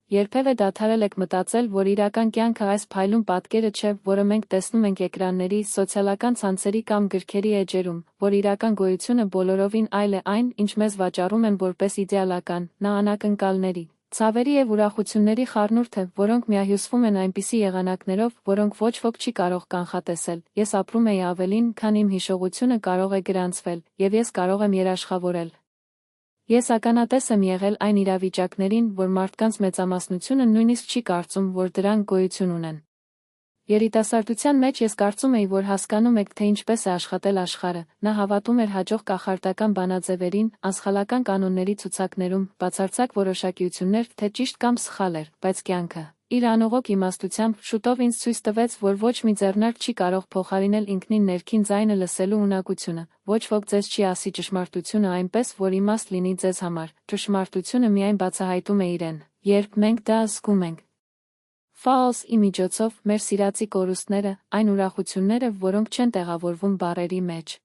Երբևէ դադարել եք մտածել, որ իրական կյանքը այս փայլուն պատկերը չէ, որը մենք տեսնում ենք էկրանների, սոցիալական ցանցերի կամ գրքերի էջերում, որ իրական գոյությունը բոլորովին այլ է այն, ինչ մեզ վաճառում են որպես իդեալական, նա անակնկալների, ցավերի և ուրախությունների խառնուրդ է, որոնք միահյուսվում են այնպիսի եղանակներով, որոնք ոչ ոք չի կարող կանխատեսել։ Ես ապրում էի ավելին, քան իմ հիշողությունը կարող է գրանցվել, և ես կարող եմ երաշխավորել։ Ես ականատես եմ եղել այն իրավիճակներին, որ մարդկանց մեծամասնությունը նույնիսկ չի կարծում, որ դրանք գոյություն ունեն։ Երիտասարդության մեջ ես կարծում էի, որ հասկանում եք, թե ինչպես է աշխատել աշխարհը, նա հավատում էր հաջող կախարդական բանաձևերին, անսխալական կանոնների ցուցակներում, բացարձակ որոշակիություններ, թե ճիշտ կամ սխալ էր, բայց կյանքը, իր անողոք իմաստությամբ, շուտով ինձ ցույց տվեց, որ ոչ մի ձեռնարկ չի կարող փոխարինել ինքնին ներքին ձայնը լսելու ունակությունը, ոչ ոք ձեզ չի ասի ճշմարտությունը այնպես, որ իմաստ լինի ձեզ համար, ճշմարտությունը միայն բացահայտում է իրեն, երբ մենք դա զգում ենք։ Ֆաուս-ի միջոցով մեր սիրածի կորուստները, այն ուրախությունները, որոնք չեն տեղավորվում բառերի մեջ։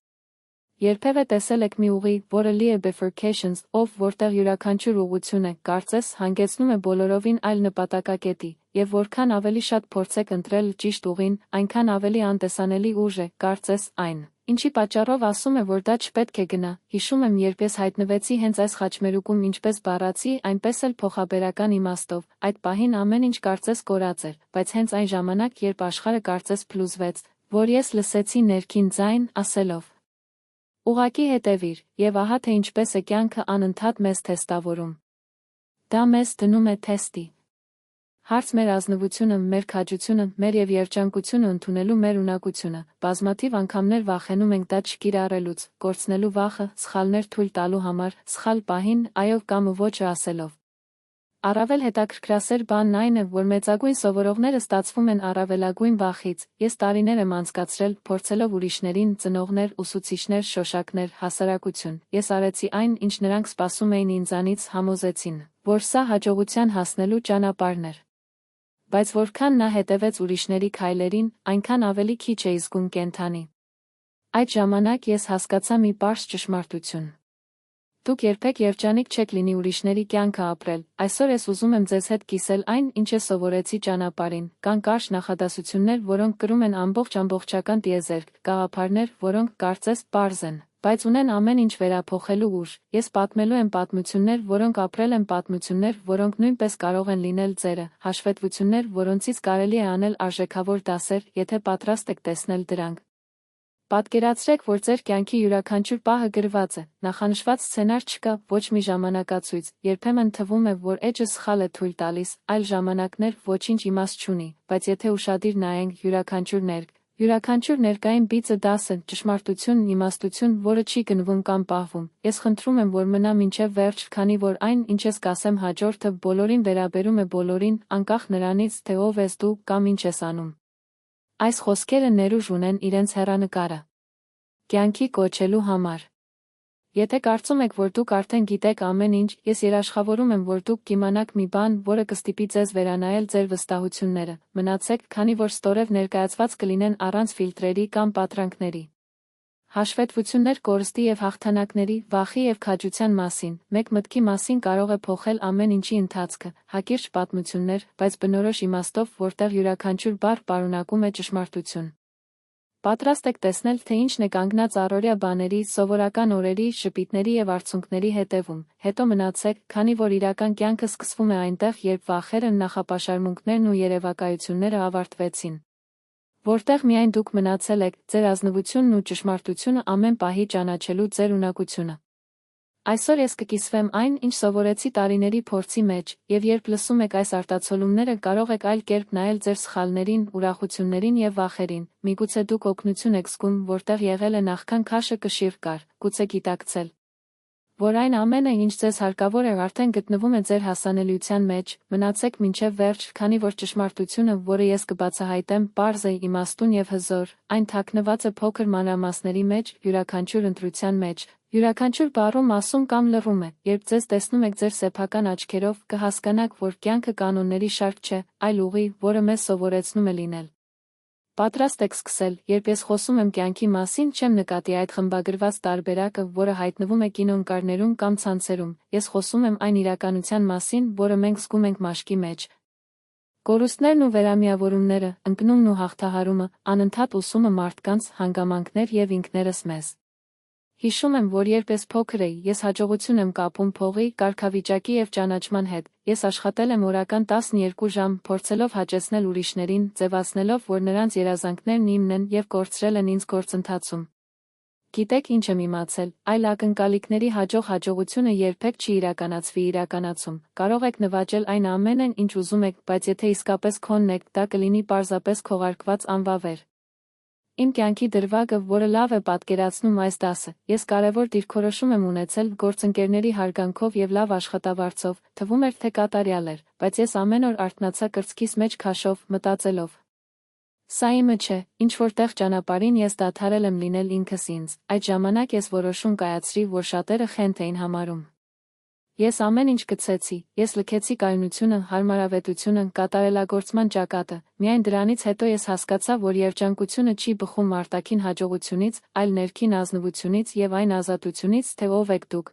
Երբևէ տեսել եք մի ուղի, որը լի է bifurcations, ով որտեղ յուրաքանչյուր ուղղություն է, կարծես, հանգեցնում է բոլորովին այլ նպատակակետի, եւ որքան ավելի շատ փորձեք ընտրել ճիշտ ուղին, այնքան ավելի անտեսանելի ուժ է, կարծես, այն, ինչի պատճառով ասում է, որ դա չպետք է գնա։ Հիշում եմ, երբ ես հայտնվեցի հենց այս խաչմերուկում ինչպես բառացի, այնպես էլ փոխաբերական իմաստով, այդ պահին ամեն ինչ կարծես կորած էր, բայց հենց այն ժամանակ, երբ աշխարհը կարծես փլուզվեց, որ ես լսեցի ներքին ձայն, ասելով. Ուղղակի հետևիր, եւ ահա թե ինչպես է կյանքը անընդհատ մեզ թեստավորում։ Դա մեզ դնում է թեստի։ Հարց մեր ազնվությունը, մեր քաջությունը, մեր եւ երջանկությունը ընդունելու մեր ունակությունը, բազմաթիվ անգամներ վախենում ենք դա չկիրառելուց, կորցնելու վախը, սխալներ թույլ տալու համար, սխալ պահին, այո կամ ոչը ասելով։ Առավել հետաքրքրասեր բանն այն է, որ մեծագույն սովորողները ստացվում են առավելագույն վախից։ Ես տարիներ եմ անցկացրել, փորձելով ուրիշներին, ծնողներ, ուսուցիչներ, շոշակներ, հասարակություն։ Ես արեցի այն, ինչ նրանք սպասում էին ինձանից, համոզեցին, որ սա հաջողության հասնելու ճանապարհն էր։ Բայց որքան նա հետևեց ուրիշների քայլերին, այնքան ավելի քիչ էի զգում կենդանի։ Այդ ժամանակ ես հասկացա մի պարզ ճշմարտություն։ Դուք երբեք երջանիկ չեք լինի ուրիշների կյանքը ապրել, այսօր ես ուզում եմ ձեզ հետ կիսել այն, ինչը սովորեցի ճանապարհին, կան կարճ նախադասություններ, որոնք կրում են ամբողջական տիեզերք, գաղափարներ, որոնք կարծես պարզ են, բայց ունեն ամեն ինչ վերափոխելու ուժ, ես պատմելու եմ պատմություններ, որոնք ապրել են պատմություններ, որոնք նույնպես կարող են լինել ձերը, հաշվետվություններ, որոնցից կարելի է անել արժեքավոր դասեր, եթե պատրաստ եք տեսնել դրանք։ Պատկերացրեք, որ ձեր կյանքի յուրաքանչյուր պահը գրված է, նախանշված սցենար չկա, ոչ մի ժամանակացույց, երբեմն թվում է, որ էջը սխալ է թույլ տալիս, այլ ժամանակներ ոչինչ իմաստ չունի, բայց եթե ուշադիր նայենք յուրաքանչյուր ներկային բիծը դաս է, ճշմարտություն, իմաստություն, որը չի գնվում կամ պահվում։ Ես խնդրում եմ, որ մնա մինչև վերջ, քանի որ այն, ինչ ես կասեմ հաջորդը, բոլորին վերաբերում է բոլորին, անկախ նրանից, թե ով ես դու կամ ինչ ես անում։ Այս խոսքերը ներուժ ունեն իրենց հեռանկարը կյանքի կոչելու համար։ Եթե կարծում եք, որ դուք արդեն գիտեք ամեն ինչ, ես երաշխավորում եմ, որ դուք կիմանաք մի բան, որը կստիպի ձեզ վերանայել ձեր վստահությունները, մնացեք, քանի որ ստորև ներկայացված կլինեն առանց ֆիլտրերի կամ պատրանքների։ Հաշվետվություններ կորստի և հաղթանակների, վախի և քաջության մասին, մեկ մտքի մասին կարող է փոխել ամեն ինչի ընթացքը, հակիրճ պատմություններ, բայց բնորոշ իմաստով, որտեղ յուրաքանչյուր բառ պարունակում է ճշմարտություն։ Պատրաստ եք տեսնել, թե ինչն է կանգնած առօրյա բաների, սովորական օրերի, ժպիտների և արցունքների հետևում, հետո մնացեք, քանի որ իրական կյանքը սկսվում է այնտեղ, երբ վախերը, նախապաշարմունքներն ու երևակայությունները ավարտվեցին։ Որտեղ միայն դուք մնացել եք, ձեր ազնվությունն ու ճշմարտությունը ամեն պահի ճանաչելու ձեր ունակությունը։ Այսօր ես կկիսվեմ այն, ինչ սովորեցի տարիների փորձի մեջ, եւ երբ լսում եք այս արտացոլումները, կարող եք այլ կերպ նայել ձեր սխալներին, ուրախություններին եւ վախերին։ Միգուցե դուք օգնություն եք զգում, որտեղ եղել է նախքան քաշը կշիռ կար, գուցե գիտակցել, որ այն ամենը, ինչ ձեզ հարկավոր է, արդեն գտնվում է ձեր հասանելիության մեջ, մնացեք մինչև վերջ, քանի որ ճշմարտությունը, որը ես կբացահայտեմ, պարզ է, իմաստուն եւ հզոր, այն թաքնված է փոքր մանրամասների մեջ, յուրաքանչյուր ընտրության մեջ, յուրաքանչյուր բառում, ասում կամ լռում է, երբ ձեզ տեսնում եք ձեր սեփական աչքերով, կհասկանաք, որ կյանքը կանոնների շարք չէ, այլ ուղի, որը մեզ սովորեցնում է լինել։ Պատրաստ եք սկսել, երբ ես խոսում եմ կյանքի մասին, չեմ նկատի այդ խմբագրված տարբերակը, որը հայտնվում է կինոնկարներում կամ ցանցերում, ես խոսում եմ այն իրականության մասին, որը մենք զգում ենք մաշկի մեջ։ Կորուստներն ու վերամիավորումները, ընկնումն ու հաղթահարումը, անընդհատ ուսումը մարդկանց, հանգամանքներ եւ ինքներս մեզ։ Հիշում եմ, որ երբ ես փոքր էի, ես հաջողություն եմ կապում փողի, կարգավիճակի եւ ճանաչման հետ։ Ես աշխատել եմ օրական 12 ժամ, փորձելով հաճեցնել ուրիշներին, ձևացնելով, որ նրանց երազանքներն իմն են եւ կորցրել են ինձ գործընթացում։ Գիտեք ինչ եմ իմացել, այլ ակնկալիքների հաջողությունը երբեք չի իրականացում։ Կարող եք նվաճել այն ամենն, ինչ ուզում եք, բայց եթե իսկապես քոնն եք, դա կլինի պարզապես քողարկված անվավեր։ Իմ կյանքի դրվագը, որը լավ է պատկերացնում այս դասը, ես կարևոր դիրքորոշում եմ ունեցել գործընկերների հարգանքով եւ լավ աշխատավարձով, թվում էր թե կատարյալ էր, բայց ես ամեն օր արթնացա կրծքիս մեջ քաշով, մտածելով. Սա իմը չէ, ինչ-որ տեղ ճանապարհին ես դադարել եմ լինել ինքս ինձ, այդ ժամանակ ես որոշում կայացրի, որ շատերը խենթ էին համարում։ Ես ամեն ինչ գցեցի, ես լքեցի կայունությունը, հարմարավետությունը, կատարելագործման ճակատը, միայն դրանից հետո ես հասկացա, որ երջանկությունը չի բխում արտաքին հաջողությունից, այլ ներքին ազնվությունից եւ այն ազատությունից, թե ով եք դուք։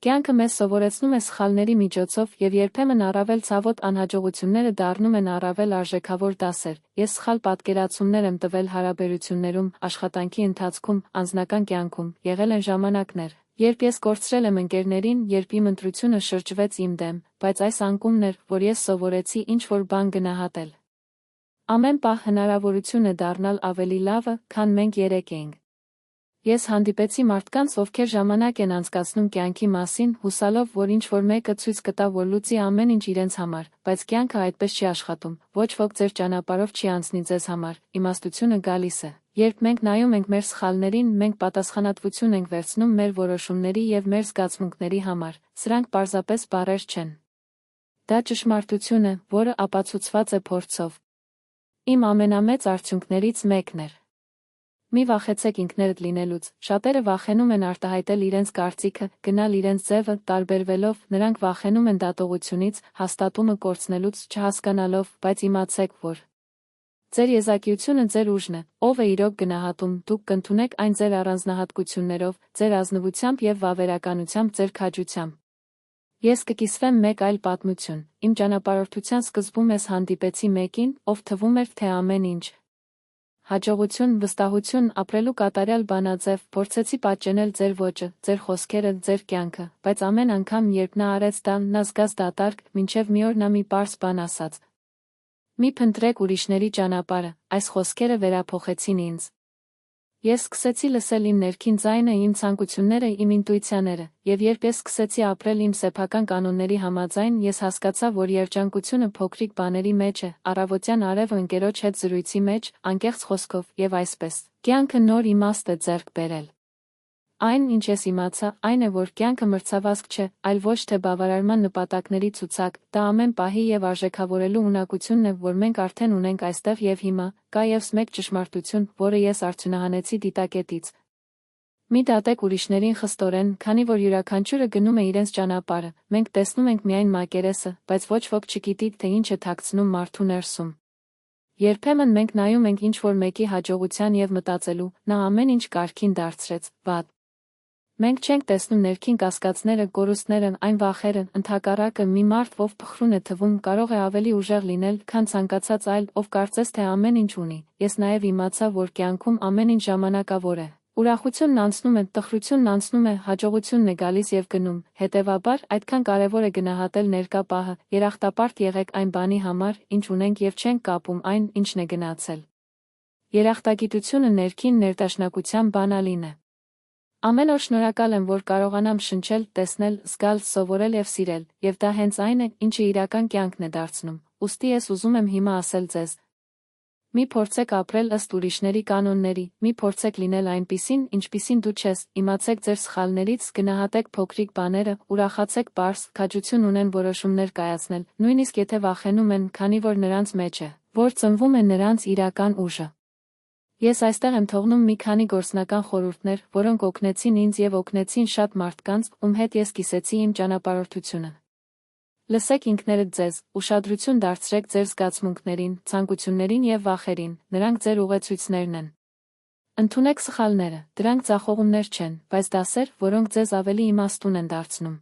Կյանքը մեզ սովորեցնում է սխալների միջոցով եւ երբեմն առավել ցավոտ անհաջողությունները դառնում են առավել արժեքավոր դասեր։ Ես սխալ պատկերացումներ եմ տվել հարաբերություններում, աշխատանքի ընթացքում, անձնական կյանքում, եղել են ժամանակներ, երբ ես կորցրել եմ ընկերներին, երբ իմ ընտրությունը շրջվեց իմ դեմ, բայց այս անկումն էր, որ ես սովորեցի ինչ-որ բան գնահատել։ Ամեն պահ հնարավորություն է դառնալ ավելի լավը, քան մենք երեք էինք։ Ես հանդիպեցի մարդկանց, ովքեր ժամանակ են անցկացնում կյանքի մասին, հուսալով, որ ինչ-որ մեկը ցույց կտա, որ լուծի ամեն ինչ իրենց համար, բայց կյանքը այդպես չի աշխատում, ոչ ոք ձեր ճանապարհով չի անցնի ձեզ համար, իմաստությունը գալիս է։ Երբ մենք նայում ենք մեր սխալներին, մենք պատասխանատվություն ենք վերցնում մեր որոշումների եւ մեր զգացմունքների համար, սրանք պարզապես բառեր չեն։ Դա ճշմարտություն է, որը ապացուցված է փորձով։ Իմ ամենամեծ արդյունքներից մեկն էր. Մի վախեցեք ինքներդ լինելուց, շատերը վախենում են արտահայտել իրենց կարծիքը, գնալ իրենց ձևը, տարբերվելով, նրանք վախենում են դատողությունից, հաստատումը կորցնելուց, չհասկանալով, բայց իմացեք, որ ձեր եզակիությունը ձեր ուժն է, ով է իրոք գնահատում, դուք կընդունեք այն ձեր առանձնահատկություններով, ձեր ազնվությամբ եւ վավերականությամբ, ձեր քաջությամբ։ Ես կկիսվեմ մեկ այլ պատմություն, իմ ճանապարհորդության սկզբում ես հանդիպեցի մեկին, ով թվում էր, թե ամեն ինչ հաջողություն, վստահություն, ապրելու կատարյալ բանաձև, փորձեցի պատճենել ձեր ոճը, ձեր խոսքերը, ձեր կյանքը, բայց ամեն անգամ, երբ նա արեց դա, նա զգաց դատարկ, մինչև մի օր նա մի պարզ բան ասաց. Մի փնտրեք ուրիշների ճանապարհը, այս խոսքերը վերափոխեցին ինձ։ Ես սկսեցի լսել իմ ներքին ձայնը, իմ ցանկությունները, իմ ինտուիցիաները, եւ երբ ես սկսեցի ապրել իմ սեփական կանոնների համաձայն, ես հասկացա, որ երջանկությունը փոքրիկ բաների մեջ է, առավոտյան արևը ընկերոջ հետ զրույցի մեջ, անկեղծ խոսքով, եւ այսպես։ Կյանքը նոր իմաստ է ձեռք բերել։ Այն, ինչ ես իմացա, այն է, որ կյանքը մրցավազք չէ, այլ ոչ թե բավարարման նպատակների ցուցակ, դա ամեն պահի եւ արժեքավորելու ունակությունն է, որ մենք արդեն ունենք այստեղ եւ հիմա, կա ևս մեկ ճշմարտություն, որը ես արդյունահանեցի դիտակետից։ Մի դատեք ուրիշներին խստորեն, քանի որ յուրաքանչյուրը գնում է իրենց ճանապարհը, մենք տեսնում ենք միայն մակերեսը, բայց ոչ ոք չգիտի, թե ինչ է թաքցնում մարդու ներսում։ Երբեմն մենք նայում ենք ինչ-որ մեկի հաջողության եւ մտածելու, նա ամեն ինչ կարգին դարձրեց, վատ։ Մենք չենք տեսնում ներքին կասկածները, կորուստները, այն վախերը, ընդհակառակը մի մարդ, ով փխրուն է թվում, կարող է ավելի ուժեղ լինել, քան ցանկացած այլ, ով կարծես թե ամեն ինչ ունի։ Ես նաև իմացա, որ կյանքում ամեն ինչ ժամանակավոր է։ Ուրախությունն անցնում է, տխրությունն անցնում է, հաջողությունն է գալիս եւ գնում։ Հետևաբար, այդքան կարևոր է գնահատել ներկա պահը, երախտապարտ եղեք այն բանի համար, ինչ ունենք եւ չենք կապում այն, ինչն է գնացել։ Երախտագիտությունը ներքին ներդաշնակության բանալին է։ Ամեն օր շնորհակալ եմ, որ կարողանամ շնչել, տեսնել, զգալ, սովորել եւ սիրել, եւ դա հենց այն է, ինչը իրական կյանքն է դարձնում։ Ուստի ես ուզում եմ հիմա ասել ձեզ. մի փորձեք ապրել ըստ ուրիշների կանոնների, մի փորձեք լինել այնպիսին, ինչպիսին դու չես, իմացեք ձեր սխալներից, գնահատեք փոքրիկ բաները, ուրախացեք պարզ, քաջություն ունեն որոշումներ կայացնել, նույնիսկ եթե վախենում են, քանի որ նրանց մեջ է, որ ծնվում է նրանց իրական ուժը։ Ես այստեղ եմ թողնում մի քանի գործնական խորհուրդներ, որոնք օգնեցին ինձ եւ օգնեցին շատ մարդկանց, ում հետ ես կիսեցի իմ ճանապարհորդությունը։ Լսեք ինքներդ ձեզ, ուշադրություն դարձրեք ձեր զգացմունքներին, ցանկություններին եւ վախերին, նրանք ձեր ուղեցույցներն են։ Ընդունեք սխալները, դրանք ձախողումներ չեն, բայց դասեր, որոնք ձեզ ավելի իմաստուն են դարձնում։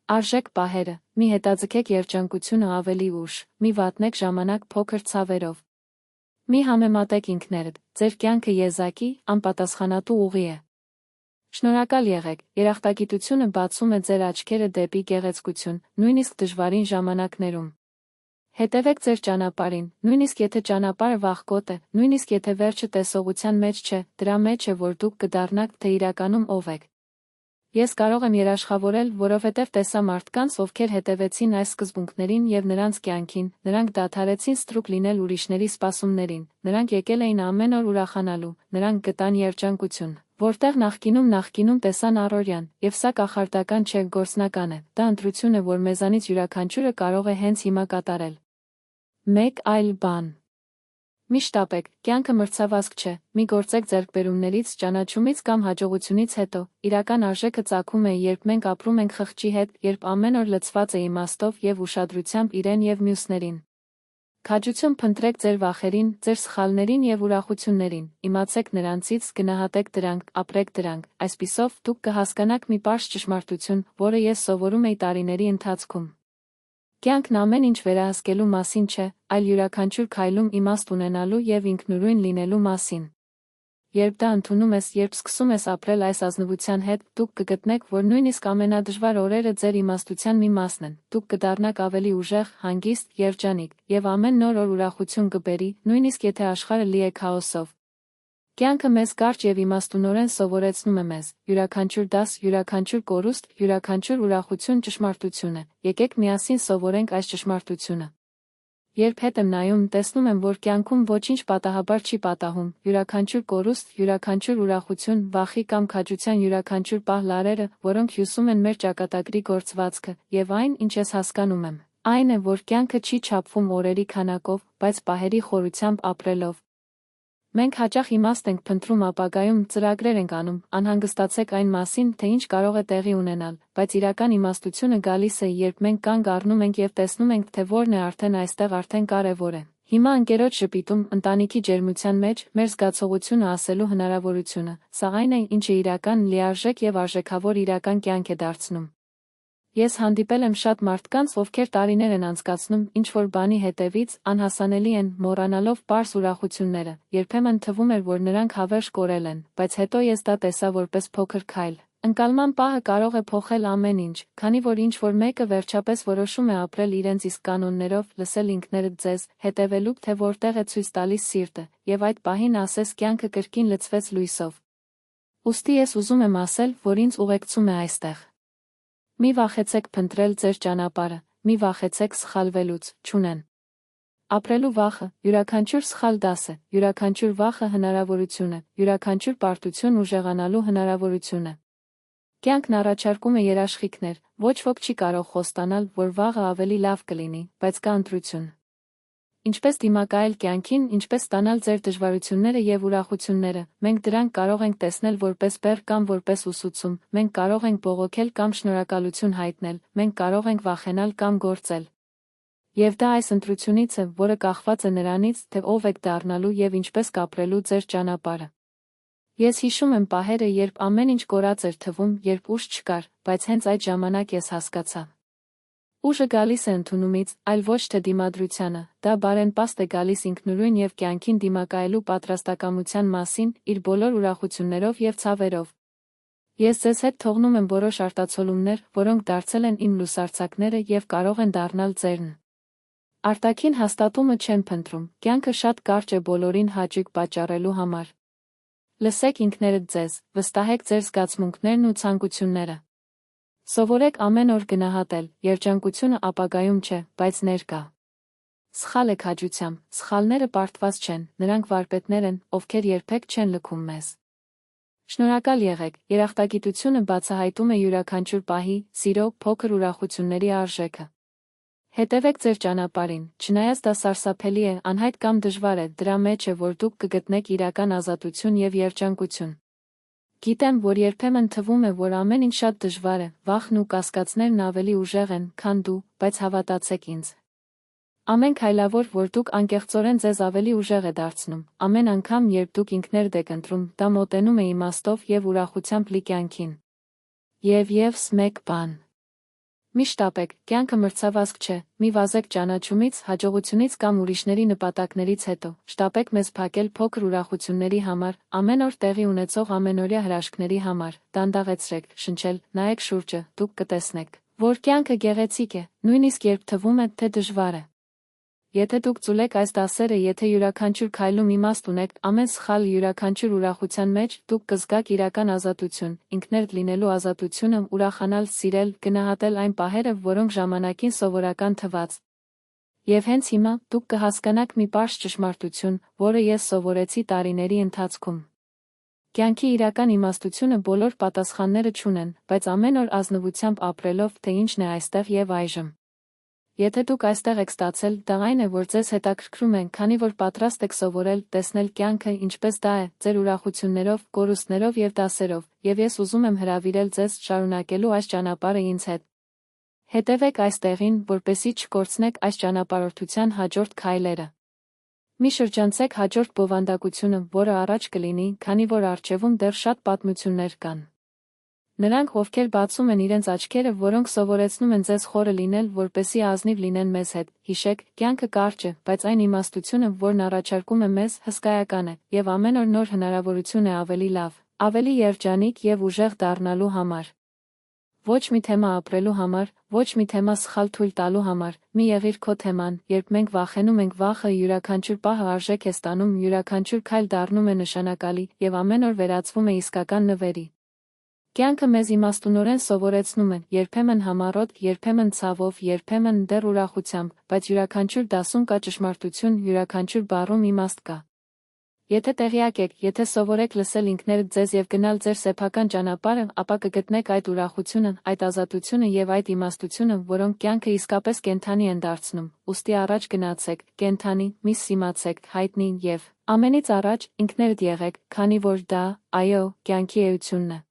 Արժեք պահերը, մի հետաձգեք երջանկությունը ավելի ուշ, մի վատնեք ժամանակ փոքր ցավերով։ Մի համեմատեք ինքներդ, ձեր կյանքը եզակի, անպատասխանատու ուղի է։ Շնորհակալ եղեք, երախտագիտությունը բացում է ձեր աչքերը դեպի գեղեցկություն, նույնիսկ դժվարին ժամանակներում։ Հետևեք ձեր ճանապարհին, նույնիսկ եթե ճանապարհը վախկոտ է, նույնիսկ եթե վերջը տեսողության մեջ չէ, դրա մեջ է, որ դուք կդառնաք, թե իրականում ով եք։ Ես կարող եմ երաշխավորել, որովհետև տեսա մարդկանց, ովքեր հետևեցին այս սկզբունքներին եւ նրանց կյանքին, նրանք դադարեցին ստրուկ լինել ուրիշների սպասումներին, նրանք եկել էին ամեն օր ուրախանալու, նրանք գտան երջանկություն, որտեղ նախկինում տեսան առօրյան, եւ սա կախարդական չէ, գործնական է, դա ընտրություն է, որ մեզանից յուրաքանչյուրը կարող է հենց հիմա կատարել։ Մեկ այլ բան։ Մի շտապեք, կյանքը մրցավազք չէ, մի գործեք ձեռքբերումներից, ճանաչումից կամ հաջողությունից հետո, իրական արժեքը ծագում է, երբ մենք ապրում ենք խղճի հետ, երբ ամեն օր լցված է իմաստով եւ ուշադրությամբ իրեն եւ մյուսներին։ Քաջություն փնտրեք ձեր վախերին, ձեր սխալներին եւ ուրախություններին, իմացեք նրանցից, գնահատեք դրանք, ապրեք դրանք, այսպիսով դուք կհասկանաք մի պարզ ճշմարտություն, որը ես սովորում էի տարիների ընթացքում։ Կյանքն ամեն ինչ վերահսկելու մասին չէ, այլ յուրաքանչյուր քայլում իմաստ ունենալու եւ ինքնուրույն լինելու մասին։ Երբ դա ընդունում ես, երբ սկսում ես ապրել այս ազնվության հետ, դուք կգտնեք, որ նույնիսկ ամենադժվար օրերը ձեր իմաստության մի մասն են, դուք կդառնաք ավելի ուժեղ, հանգիստ, երջանիկ, եւ ամեն նոր օր ուրախություն կբերի, նույնիսկ եթե աշխարհը լի է քաոսով։ Կյանքը մեզ կարճ եւ իմաստունորեն սովորեցնում է մեզ, յուրաքանչյուր դաս, յուրաքանչյուր կորուստ, յուրաքանչյուր ուրախություն ճշմարտություն է, եկեք միասին սովորենք այս ճշմարտությունը։ Երբ հետ եմ նայում, տեսնում եմ, որ կյանքում ոչինչ պատահաբար չի պատահում, յուրաքանչյուր կորուստ, յուրաքանչյուր ուրախություն, վախի կամ քաջության յուրաքանչյուր պահ լարերը, որոնք հյուսում են մեր ճակատագրի գործվածքը, եւ այն, ինչ ես հասկանում եմ, այն է, որ կյանքը չի չափվում օրերի քանակով, բայց պահերի խորությամբ ապրելով։ Մենք հաճախ իմաստ ենք փնտրում ապագայում, ծրագրեր ենք անում, անհանգստացեք այն մասին, թե ինչ կարող է տեղի ունենալ, բայց իրական իմաստությունը գալիս է, երբ մենք կանգ առնում ենք եւ տեսնում ենք, թե որն է արդեն կարևոր է։ Հիմա ընկերոջ ժպիտում, ընտանիքի ջերմության մեջ, մեր զգացողությունը ասելու հնարավորությունը, սա այն է, ինչը իրական, լիարժեք եւ արժեքավոր իրական կյանք է դարձնում։ Ես հանդիպել եմ շատ մարդկանց, ովքեր տարիներ են անցկացնում ինչ-որ բանի հետևից, անհասանելի են, մոռանալով պարզ ուրախությունները, երբեմն թվում էր, որ նրանք հավերժ կորել են, բայց հետո ես դա տեսա որպես փոքր քայլ։ Ընկալման պահը կարող է փոխել ամեն ինչ, քանի որ ինչ-որ մեկը վերջապես որոշում է ապրել իրենց իսկ կանոններով, լսել ինքներդ ձեզ, հետևելու, թե որտեղ է ցույց տալիս սիրտը, եւ այդ պահին ասես կյանքը կրկին լցվեց լույսով։ Ուստի ես ուզում եմ ասել, որ ինձ ուղեկցում է այստեղ։ Մի վախեցեք փնտրել ձեր ճանապարհը, մի վախեցեք սխալվելուց, չունեն։ Ապրելու վախը, յուրաքանչյուր սխալ դաս է, յուրաքանչյուր վախը հնարավորություն է, յուրաքանչյուր պարտություն ուժեղանալու հնարավորություն է։ Կյանքն առաջարկում է երաշխիքներ, ոչ ոք չի կարող խոստանալ, որ վաղը ավելի լավ կլինի, բայց կա ընտրություն։ Ինչպես դիմակայել կյանքին, ինչպես ստանալ ձեր դժվարությունները եւ ուրախությունները, մենք դրանք կարող ենք տեսնել որպես բեռ կամ որպես ուսուցում, մենք կարող ենք բողոքել կամ շնորհակալություն հայտնել, մենք կարող ենք վախենալ կամ գործել։ Եվ դա այս ընտրությունից է, որը կախված է նրանից, թե ով եք դառնալու եւ ինչպես կապրելու ձեր ճանապարհը։ Ես հիշում եմ պահերը, երբ ամեն ինչ կորած էր թվում, երբ ուժ չկար, բայց հենց այդ ժամանակ ես հասկացա։ Ուժը գալիս է ընդունումից, այլ ոչ թե դիմադրությանը, դա բարենպաստ է գալիս ինքնուրույն եւ կյանքին դիմակայելու պատրաստակամության մասին, իր բոլոր ուրախություններով եւ ցավերով։ Ես ձեզ հետ թողնում եմ որոշ արտացոլումներ, որոնք դարձել են իմ լուսարձակները եւ կարող են դառնալ ձերն։ Արտաքին հաստատումը չեն փնտրում, կյանքը շատ կարճ է բոլորին հաճույք պատճառելու համար։ Լսեք ինքներդ ձեզ, վստահեք ձեր զգացմունքներն ու ցանկությունները։ Սովորեք ամեն օր գնահատել, երջանկությունը ապագայում չէ, բայց ներկա։ Սխալ է քաջությամբ, սխալները պարտված չեն, նրանք վարպետներ են, ովքեր երբեք չեն լքում մեզ։ Շնորհակալ եղեք, երախտագիտությունը բացահայտում է յուրաքանչյուր պահի, սիրո, փոքր ուրախությունների արժեքը։ Հետևեք ձեր ճանապարհին, չնայած դա սարսափելի է, անհայտ կամ դժվար է, դրա մեջ է, որ դուք կգտնեք իրական ազատություն եւ երջանկություն։ Գիտեմ, որ երբեմն թվում է, որ ամեն ինչ շատ դժվար է, վախն ու կասկածներն ավելի ուժեղ են, քան դու, բայց հավատացեք ինձ։ Ամեն քայլավոր, որ դուք անկեղծորեն ձեզ ավելի ուժեղ է դարձնում, ամեն անգամ, երբ դուք ինքներդ եք ընտրում, դա մոտենում է իմաստով և ուրախությամբ լի կյանքին։ Եվ ևս մեկ բան. մի շտապեք, կյանքը մրցավազք չէ, մի վազեք ճանաչումից, հաջողությունից կամ ուրիշների նպատակներից հետո, շտապեք մեզ փակել փոքր ուրախությունների համար, ամեն օր տեղի ունեցող ամենօրյա հրաշքների համար, դանդաղեցրեք, շնչել, նայեք շուրջը, դուք կտեսնեք, որ կյանքը գեղեցիկ է, նույնիսկ երբ թվում է, թե դժվար է։ Եթե դուք ծուլեք այս դասերը, եթե յուրաքանչյուր քայլում իմաստ ունեք, ամեն սխալ յուրաքանչյուր ուրախության մեջ, դուք կզգաք իրական ազատություն, ինքներդ լինելու ազատությունը, ուրախանալ, սիրել, գնահատել այն պահերը, որոնք ժամանակին սովորական թվաց։ Եվ հենց հիմա, դուք կհասկանաք մի պարզ ճշմարտություն, որը ես սովորեցի տարիների ընթացքում։ Կյանքի իրական իմաստությունը բոլոր պատասխանները չունեն, բայց ամեն օր ազնվությամբ ապրելով, թե ինչն է այստեղ և այժմ։ Եթե դուք այստեղ եք ստացել, դա այն է, որ ձեզ հետաքրքրում են, քանի որ պատրաստ եք սովորել, տեսնել կյանքը, ինչպես դա է, ձեր ուրախություններով, կորուստներով և դասերով, և ես ուզում եմ հրավիրել ձեզ շարունակելու այս ճանապարհը ինձ հետ։ Հետևեք այստեղին, որպեսզի չկորցնեք այս ճանապարհորդության հաջորդ քայլերը։ Մի շրջանցեք հաջորդ բովանդակությունը, որը առաջ կլինի, քանի որ առջևում դեռ շատ պատմություններ կան։ Նրանք, ովքեր բացում են իրենց աչքերը, որոնք սովորեցնում են ձեզ խորը լինել, որպեսզի ազնիվ լինեն մեզ հետ, հիշեք, կյանքը կարճ է, բայց այն իմաստությունը, որն առաջարկում է մեզ, հսկայական է, և ամեն օր նոր հնարավորություն է ավելի լավ, ավելի երջանիկ և ուժեղ դառնալու համար։ Ոչ մի թեմա ապրելու համար, ոչ մի թեմա սխալ թույլ տալու համար, մի եղիր քո թեման, երբ մենք վախենում ենք վախը, յուրաքանչյուր պահը արժեք է ստանում, յուրաքանչյուր քայլ դառնում է նշանակալի, և ամեն օր վերածվում է իսկական նվերի։ Կյանքը մեզ իմաստունորեն սովորեցնում է, երբեմն համառոտ, երբեմն ցավով, երբեմն դեռ ուրախությամբ, բայց յուրաքանչյուր դասում կա ճշմարտություն, յուրաքանչյուր բառում իմաստ կա։ Եթե տեղյակ եք, եթե սովորեք լսել ինքներդ ձեզ և գնալ ձեր սեփական ճանապարհը, ապա կգտնեք այդ ուրախությունը, այդ ազատությունը և այդ իմաստությունը, որոնք կյանքը իսկապես կենդանի են դարձնում, ուստի առաջ գնացեք, կենդանի, մի սիմացեք, հայտնի և ամենից առաջ ինքներդ եղեք, քանի որ դա, այո, կյանքի էությունն է։